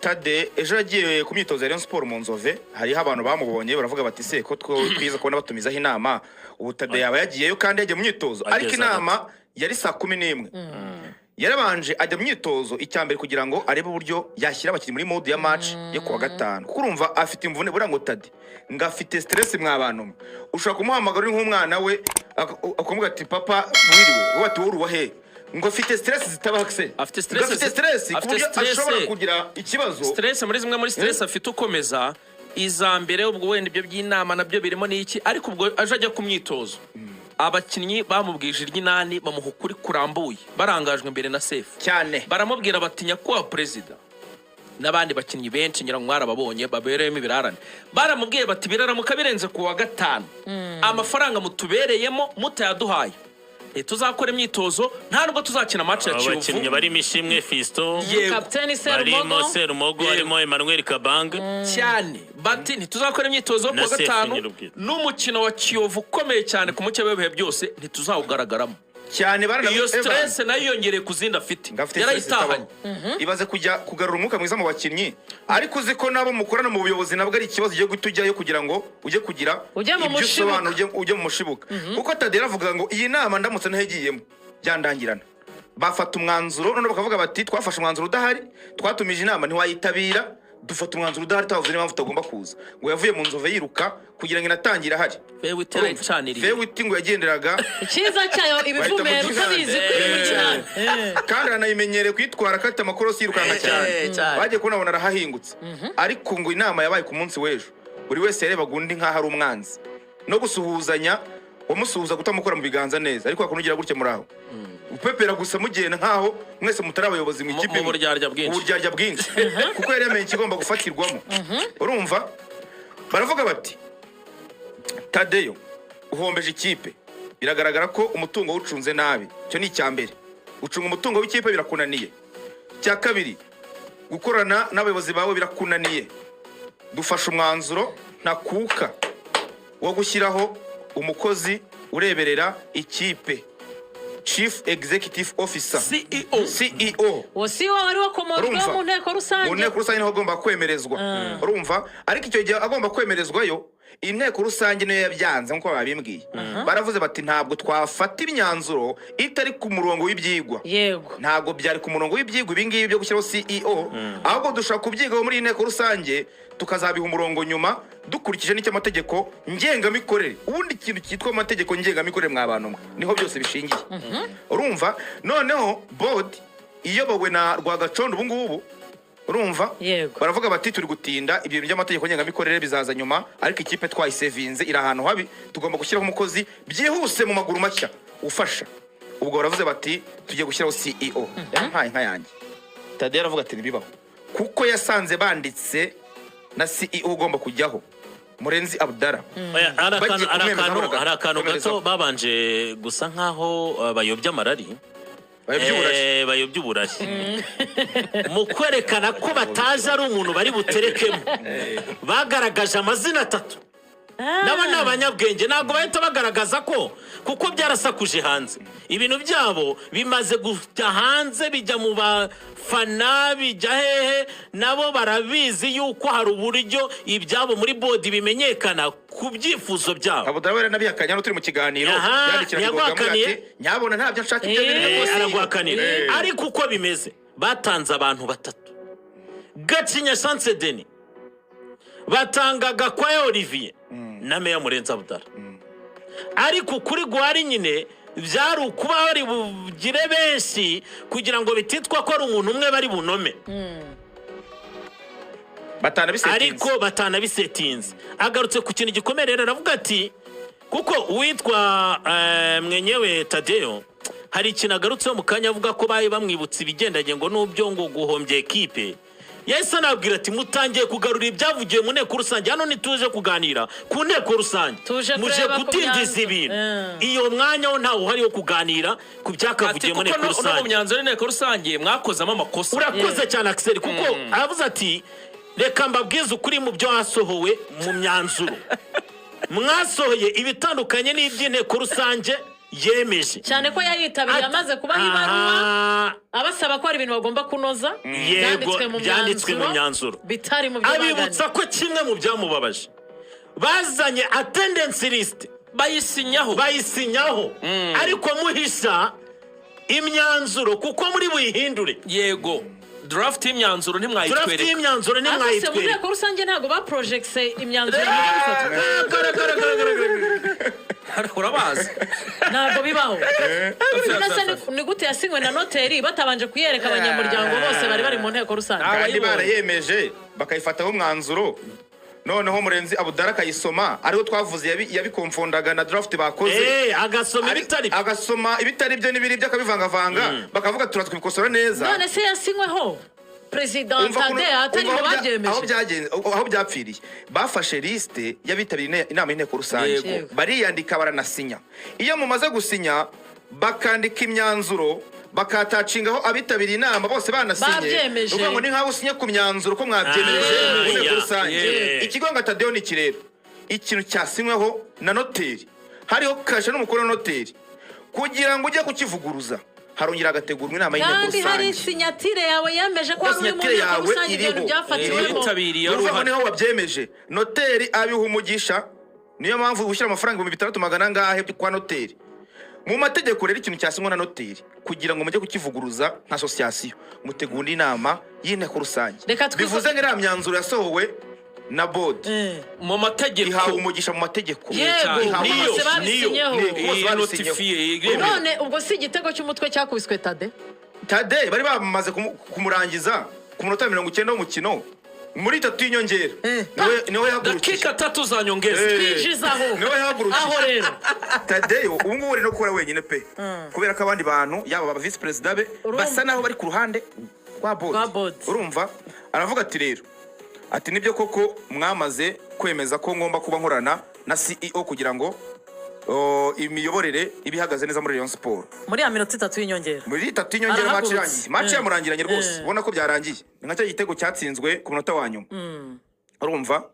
Tade ejo yagiye ku myitozo ya Rayon Sport mu Nzove hariho abantu bamubonye baravuga bati se ko twiza kubona batumizaho inama ubu Tade yaba yagiyeyo kandi yagiye mu myitozo ariko inama yari saa 11 yarabanje ajya mu myitozo icyambere kugira ngo arebe uburyo yashyira abakinnyi muri mode ya match yo kuwa gatanu kuko urumva afite imvune bura ngo Tade ngafite stress mwabantu ushaka kumuhamagara nk'umwana we akamuga ati papa mwiriwe wati woruwa he ngo afite stress zitabakse afite stress ashobora kugira ikibazo stress muri zimwe muri stress afite ukomeza iza mbere ubwo wenda ibyo by'inama nabyo birimo n'iki ariko ubwo aje ajya ku myitozo abakinnyi bamubwije ry'inani bamuhukuri kurambuye barangajwe imbere na Sefu cyane baramubwira batinya kuba president n'abandi bakinnyi benshi ngira mwara babonye babereyemo ibirarane baramubwiye bati biraramuka birenze kuwa gatanu amafaranga mutubereyemo mutayaduhaye tuzakora imyitozo nta nubwo tuzakina match ya Kiyovu abakinnyi bari mishimwe Fisto Kapiteni Serumogo harimo Emmanuel Kabang cyane bati ntituzakora imyitozo kuwa gatanu n'umukino wa Kiyovu ukomeye cyane ku mucyo w'ebihe byose ntituzawugaragaramo cyane iyo stress nayo yongereye kuzinda afite yarayitahanye ibaze kujya kugarura umwuka mwiza mu bakinnyi ariko uzi ko nabo mukorana mu buyobozi nabwo ari ikibazo giye gutujyayo kugira ngo ujye kugira ibyo sobanura ujye mu mushibuka kuko Tade avuga ngo iyi nama ndamutse ntahegiyemo byandangirana bafata umwanzuro none bakavuga bati twafashe umwanzuro udahari twatumije inama ntiwayitabira dufata umwanzuro udahari tavuze niba mutagomba kuza ngo yavuye mu Nzove yiruka kugira ngo inatangira hari Vewiti ngo yagenderaga ikiza cyayo ibivumera utabizi kwimukirana kandi aranayimenyereye kwitwara kata amakorosi yirukanga cyane bagiye kunabona arahahingutse ariko ngo inama yabaye ku munsi w'ejo buri wese yarebaga undi nk'aho ari umwanzi no gusuhuzanya wamusuhuza kutamukora mu biganza neza ariko akunugira gutya muraho upepera gusa mugenda nkaho mwese mutari abayobozi mu ikipe uburyarya bwinshi kuko yari yamenye ikigomba gufatirwamo urumva baravuga bati Tadeyo uhombeje ikipe biragaragara ko umutungo wucunze nabi cyo ni icyambere gucunga umutungo w'ikipe birakunaniye cya kabiri gukorana n'abayobozi bawe birakunaniye dufasha umwanzuro ntakuka wo gushyiraho umukozi ureberera ikipe Chief Executive Officer CEO wasiwa wari wakomorwa mu nteko rusange mu nteko rusange niho agomba kwemerezwa urumva ariko icyo gihe agomba kwemerezwayo inteko rusange niyo yabyanze nkuko babimbwiye baravuze bati ntabwo twafata imyanzuro itari ku murongo w'ibyigwa yego ntabwo byari ku murongo w'ibyigwa ibingibi byo gushyiraho CEO ahubwo dushaka kubyigaho muri inteko rusange tukazabiha umurongo nyuma dukurikije n'icyo amategeko ngengamikorere ubundi ikintu cyitwa amategeko ngengamikorere mwabantu niho byose bishingiye urumva noneho board iyobowe na Rwagacondo ubu ngubu urumva baravuga bati turi gutinda ibintu by'amategeko ngengamikorere bizaza nyuma ariko ikipe twayisevinze iri ahantu habi tugomba gushyiraho umukozi byihuse mu maguru mashya ufasha ubwo baravuze bati tugiye gushyiraho CEO yampaye nka yanjye Tade yaravuga ati bibaho kuko yasanze banditse na CEO ugomba kujyaho Murenzi Abdara hari akantu gato babanje gusa nkaho bayobya amarari bayobya uburari mu kwerekana ko bataje ari umuntu bari buterekemo bagaragaje amazina 3 nabo ni abanyabwenge ntabwo bahita bagaragaza ko kuko byarasakuje hanze ibintu byabo bimaze kujya hanze bijya mu bafana bijya hehe nabo barabizi yuko hari uburyo ibyabo muri bodi bimenyekana ku byifuzo byabo Abudawera nabihakanya no turi mu kiganiro yandikira nyabona ntabyo nshaka ibyo bintu aragwakanira ariko uko bimeze batanze abantu 3 Gacinya Chance Denis batangaga kwa Olivier na Meya Murenzi Abdara ariko kuri gwari nyine byari ukuba bari bugire benshi kugira ngo bititwa ko ari umuntu umwe bari bunome ariko batanabisetinze agarutse ku kintu gikomerera aravuga ati kuko witwa mwenyewe Tadeyo hari ikintu agarutse mu kanya avuga ko baye bamwibutse ibigendanye ngo n'ubyo ngo guhombye ekipe yahise nabwira ati mutangiye kugarura ibyavugiye mu nteko rusange hano ntituje kuganira ku nteko rusange muje gutindiza ibintu iyo mwanya wo ntawe uhari wo kuganira ku byakavugiye mu nteko rusange no mu myanzuro y'inteko rusange mwakozamo amakosa urakoze cyane Axel kuko aravuze ati reka mbabwize ukuri mu byo hasohowe mu myanzuro mwasohoye ibitandukanye n'iby'inteko rusange yemeje cyane ko yayitabiriye amaze kubaha ibaruwa abasaba ko hari ibintu bagomba kunoza yego byanditswe mu myanzuro bitari mu byo abibutsa ko kimwe mu byamubabaje bazanye attendance list bayisinyaho ariko muhisha imyanzuro kuko muri buyihindure yego draft y'imyanzuro ntimwayitwereka mu nteko rusange ntabwo baprojectse imyanzuro urabazi ntabwo bibaho ni gute yasinywe na noteri batabanje kuyereka abanyamuryango bose bari bari mu nteko rusange kandi barayemeje bakayifataho umwanzuro noneho Murenzi Abudara akayisoma ariho twavuze yabikomfondaga na draft bakoze agasoma ibitari byo n'ibiri byo akabivangavanga bakavuga turazikosora neza none se yasinyweho President Tade atari babyemeje aho byapfiriye bafashe liste y'abitabiriye inama y'inteko rusange bariyandika baranasinya iyo mumaze gusinya bakandika imyanzuro bakatacingaho abitabiriye inama bose banasinye uvuga ngo ni nkaho usinye ku myanzuro ko mwabyemeje mu nteko rusange ikigo ngo Tadeo ni kirero ikintu cyasinyweho na noteri hariho kashe n'umukuru wa noteri kugira ngo ujye kukivuguruza harongera agategurwa inama y'inteko rusange kandi hari sinyatire yawe yemeje ko ari mu nteko rusange ibintu byafatiweho uvuga niho wabyemeje noteri abiha umugisha niyo mpamvu ushyira amafaranga 600 ngahe kwa noteri mu mategeko rero ikintu cyasinywa na noteri kugira ngo mujye kukivuguruza nka association mutegura inama y'inteko rusange bivuze ngo iriya myanzuro yasohowe na board mu mategeko ihawe umugisha mu mategeko niyo notifiye none ubwo si igitego cy'umutwe cyakubiswe Tade bari bamaze kumurangiza ku minota 90 w'umukino muri 3 y'inyongera niwe yahagurukije dakika 3 za nyongeza twijizaho niwe yahagurukije aho rero Tadeo ubu ngubu rero gukora wenyine pe kubera ko abandi bantu yaba aba vice president be basa naho bari ku ruhande rwa board urumva aravuga ati rero ati nibyo koko mwamaze kwemeza ko ngomba kuba nkorana na CEO kugira ngo imiyoborere ibihagaze neza muri Rayon Sport muri ya minota 3 y'inyongera muri 3 y'inyongera match yamurangiranye rwose ubona ko byarangiye nka cyo gitego cyatsinzwe ku munota wa nyuma urumva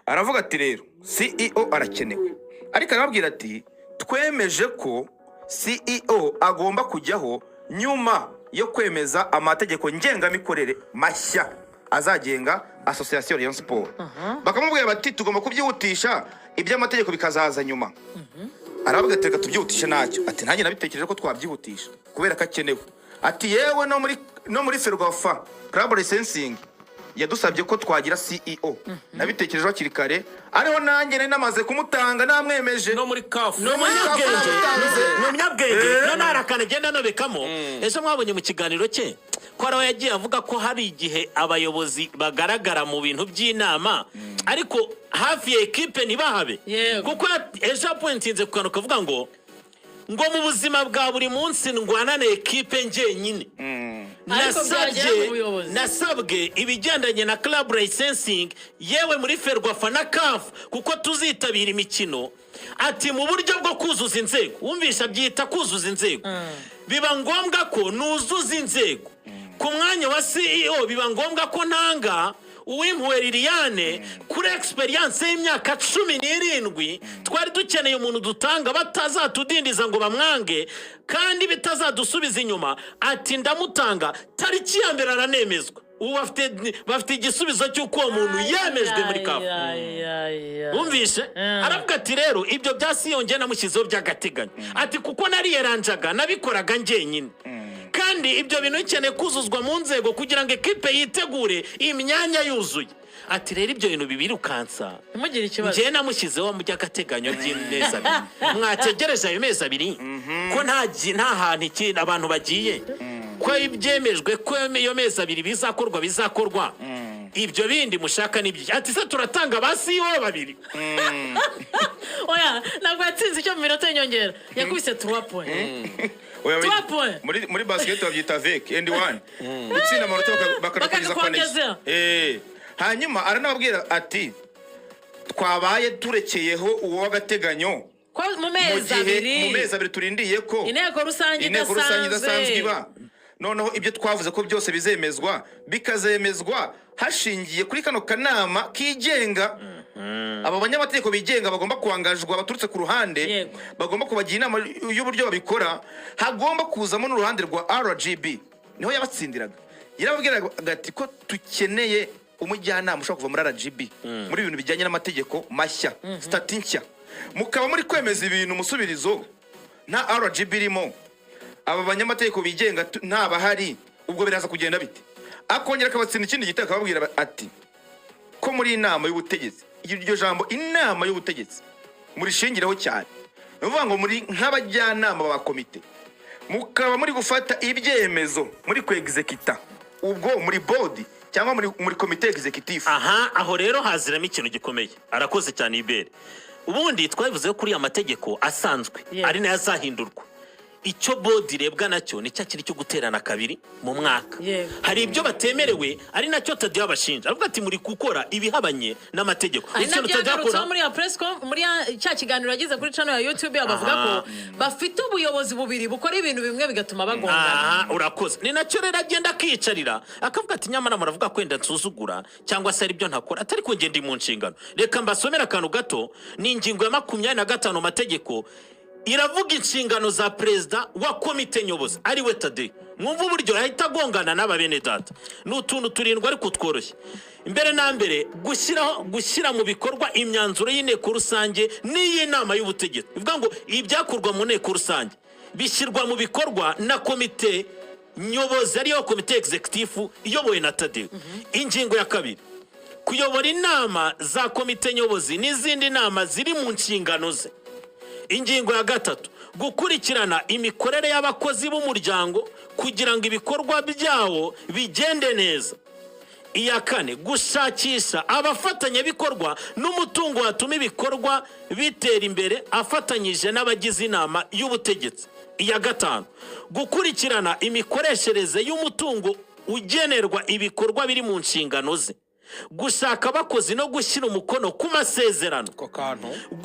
aravuga ati rero CEO arakenewe ariko arababwira ati twemeje ko CEO agomba kujyaho nyuma yo kwemeza amategeko ngengamikorere mashya azagenga association Rayon Sport bakamubwira bati tugomba kubyihutisha iby'amategeko bikazaza nyuma aravuga ati reka tubyihutishe nacyo ati nanjye nabitekereje ko twabyihutisha kubera ko akenewe ati yewe no muri Ferwafa Club Licensing yadusabye ko twagira CEO nabitekereje hakiri kare ariho nanjye namaze kumutanga namwemeje no muri CAF no munyabwenge no narakane genda no bekamo ejo mwabonye mu kiganiro cye ko araho yagiye avuga ko hari igihe abayobozi bagaragara mu bintu by'inama ariko hafi ya equipe nibahabe kuko ejo pointinze kukano kavuga ngo mu buzima bwa buri munsi ndwana na equipe ngenyine nasabwe ibigendanye na club licensing yewe muri Ferwafa na CAF kuko tuzitabira imikino ati mu buryo bwo kuzuza inzego wumvisha byita kuzuza inzego biba ngombwa ko nuzuza inzego ku mwanya wa CEO biba ngombwa ko ntanga uwimpuwe Liliane kuri experience y'imyaka 17 twari dukeneye umuntu dutanga batazatudindiza ngo bamwange kandi bitazadusubiza inyuma ati ndamutanga tariki ya mbere aranemezwa ubu bafite igisubizo cy'uko uwo muntu yemejwe muri CAF umvishe aravuga ati rero ibyo byasiyonge namushyizeho by'agateganyo ati kuko nariyeranjaga nabikoraga ngenyine kandi ibyo bintu ikeneye kuzuzwa mu nzego kugira ngo equipe yitegure imyanya yuzuye ati rero ibyo bintu bibirukansa imugire ikibazo ngiye namushyizeho mu by'agateganyo by'imezi 2 mwategereje ayo mezi 2 ko nta hantu ikintu abantu bagiye ko ibyemejwe ko iyo mezi 2 bizakorwa ibyo bindi mushaka nibyo ati se turatanga basi yo babiri oya ntabwo yatsinze icyo mu minota y'inyongera yakubise 3 points muri basket babyita avec and one utsinda amanota bakarakugiza kwaneza hanyuma aranababwira ati twabaye turekeyeho uwo w'agateganyo mu mezi 2 turindiye ko inteko rusange idasanzwe iba noneho ibyo twavuze ko byose bizemezwa bikazemezwa hashingiye kuri kano kanama kigenga aba banyamategeko bigenga bagomba kuangajwa baturutse ku ruhande, bagomba kubagira inama y'uburyo babikora, hagomba kuzamo n'uruhande rwa RGB. Niho yabatsindiraga, yarababwiraga ati ko tukeneye umujyanama ushobora kuva muri RGB muri ibintu bijyanye n'amategeko mashya, stati nshya. Mukaba muri kwemeza ibintu musubirizo nta RGB irimo, aba banyamategeko bigenga nta bahari, ubwo biraza kugenda bite? Akongera akabatsinda ikindi gitaka babwira ati ko muri inama y'ubutegetsi, iryo jambo inama y'ubutegetsi muri shingireho cyane, nuvuga ngo muri nk'abajyanama ba komite mukaba muri gufata ibyemezo muri ku executa, ubwo muri board cyangwa muri komite executive. Aha, aho rero haziramo ikintu gikomeye. Arakoze cyane Ibere. Ubundi twabivuze kuri amategeko asanzwe ari nayo azahindurwa. Icyo board irebwa nacyo ni cyakiri cyo guterana kabiri mu mwaka. Hari ibyo batemerewe ari nacyo Tadiyo abashinja. Avuga ati muri gukora ibihabanye n'amategeko. Icyo Tadiyo muri ya press com muri cya kiganiro yagize kuri channel ya YouTube abavuga ko bafite ubuyobozi bubiri bukora ibintu bimwe bigatuma bagongana. Urakoze. Ni nacyo rero agenda akicarira akavuga ati nyamara muravuga kwenda nsuzugura cyangwa se ari byo ntakora atari ko ngende mu nshingano. Reka mbasomera akantu gato, ni ingingo ya 25 mategeko iravuga inshingano za perezida wa komite nyobozi ari we Tadiyo. Mwumva uburyo yahita agongana n'aba bene data. N'utuntu turindwa ariko tworoshye. Imbere na mbere gushyira mu bikorwa imyanzuro y'inteko rusange n'iy'inama y'ubutegetsi. Bivuga ngo ibyakorwa mu nteko rusange bishyirwa mu bikorwa na komite nyobozi ariyo komite executive iyobowe na Tadiyo. Ingingo ya kabiri, kuyobora inama za komite nyobozi n'izindi nama ziri mu nshingano ze. Ingingo ya gatatu, gukurikirana imikorere y'abakozi b'umuryango kugira ngo ibikorwa byawo bigende neza. Iya kane, gushakisha abafatanyabikorwa n'umutungo watuma ibikorwa bitera imbere afatanyije n'abagize inama y'ubutegetsi. Iya gatanu, gukurikirana imikoreshereze y'umutungo ugenerwa ibikorwa biri mu nshingano ze. Gushaka abakozi no gushyira umukono ku masezerano.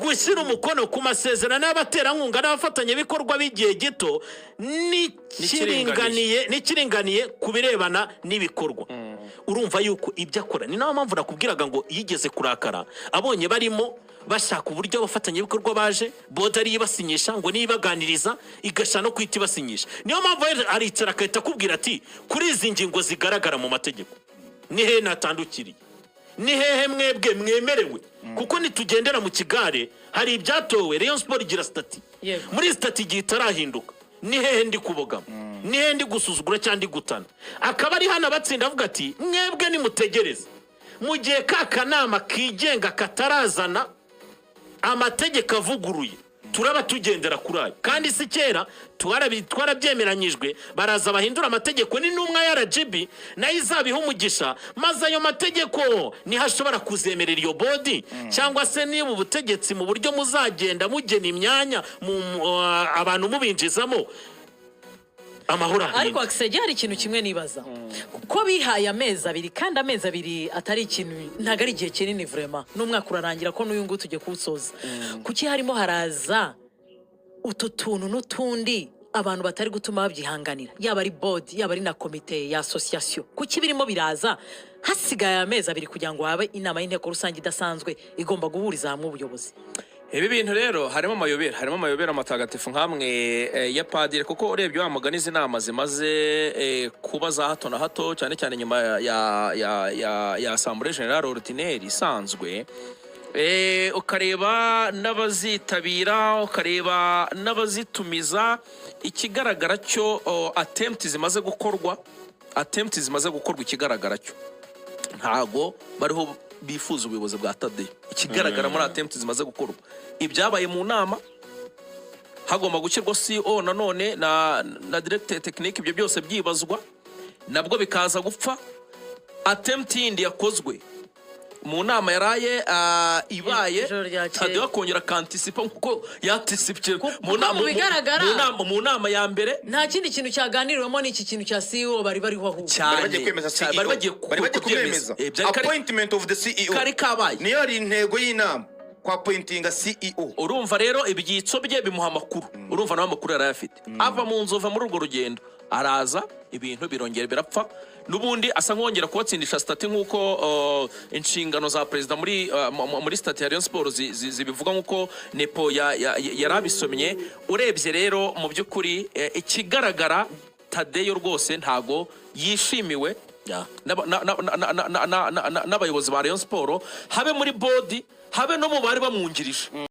Gushyira umukono ku masezerano y'abaterankunga n'abafatanyabikorwa b'igihe gito n'ikiringaniye ku birebana n'ibikorwa. Urumva yuko ibyo akora ni nayo mpamvu nakubwiraga ngo yigeze kurakara abonye barimo bashaka uburyo abafatanyabikorwa baje boda ari ibasinyisha ngo nibaganiriza igasha no kwita ibasinyisha. Niyo mpamvu aricara akahita akubwira ati kuri izi ngingo zigaragara mu mategeko ni hehe natandukiriye, ni hehe mwebwe mwemerewe, kuko nitugendera mu kigare hari ibyatowe. Rayon Sport igira stati, muri stati igihe itarahinduka ni hehe ndi kubogama, ni hehe ndi gusuzugura cyangwa ndi gutana. Akaba ari hano abatsinda avuga ati mwebwe nimutegereze mu gihe ka kanama kigenga katarazana amategeko avuguruye turaba tugendera kuri ayo. Kandi si kera twarabyemeranyijwe baraza bahindura amategeko ni n'umwe ya RGB nayo izabiha umugisha, maze ayo mategeko ntihashobora kuzemerera iyo bodi cyangwa se niba ubutegetsi mu buryo muzagenda mugena imyanya abantu mubinjizamo amahoro ahindi. Ariko akisege hari ikintu kimwe nibaza ko bihaye amezi abiri, kandi amezi abiri atari ikintu ntago ari igihe kinini vraiment, n'umwaka urarangira ko n'uyu nguyu tujye kuwusoza. Kuki harimo haraza utu tuntu n'utundi abantu batari gutuma babyihanganira, yaba ari board yaba ari na komite ya association? Kuki birimo biraza hasigaye amezi abiri kugira ngo habe inama y'inteko rusange idasanzwe igomba guhuriza hamwe ubuyobozi? Ibi bintu rero harimo amayobera matagatifu nkamwe ya padire, kuko urebye wa mugani inama zimaze kuba za hato na hato cyane cyane nyuma ya Assemblée Générale ordinaire isanzwe, ukareba n'abazitabira ukareba n'abazitumiza, ikigaragara cyo attempt zimaze gukorwa ikigaragara cyo ntago bariho bifuza ubuyobozi bwa Tadiyo. Ikigaragara muri attempt zimaze gukorwa, ibyabaye mu nama hagomba gushyirwa CEO nanone na directeur technique, ibyo byose byibazwa nabwo bikaza gupfa. Attempt yindi yakozwe mu nama yaraye ibaye Tadiyo akongera kantisipa nkuko yatisipye mu nama ya mbere. Nta kindi kintu cyaganiriwemo n'iki kintu cya CEO bari bariho ahubwo bari bagiye kwemeza appointment of the CEO kari kabaye niyo ari intego y'inama kwa appointinga CEO. Urumva rero ibyitso bye bimuha amakuru, urumva nawe amakuru yarayafite. Ava mu nzova muri urwo rugendo araza, ibintu birongera birapfa. n'ubundi asa nkongera kubatsindisha stati nk'uko inshingano za perezida muri stati ya Rayon Sports zibivuga nk'uko Nepo yarabisomye. Urebye rero mu by'ukuri ikigaragara Tadeyo rwose ntago yishimiwe n'abayobozi ba Rayon Sports, habe muri bodi habe no mu bari bamwungirije.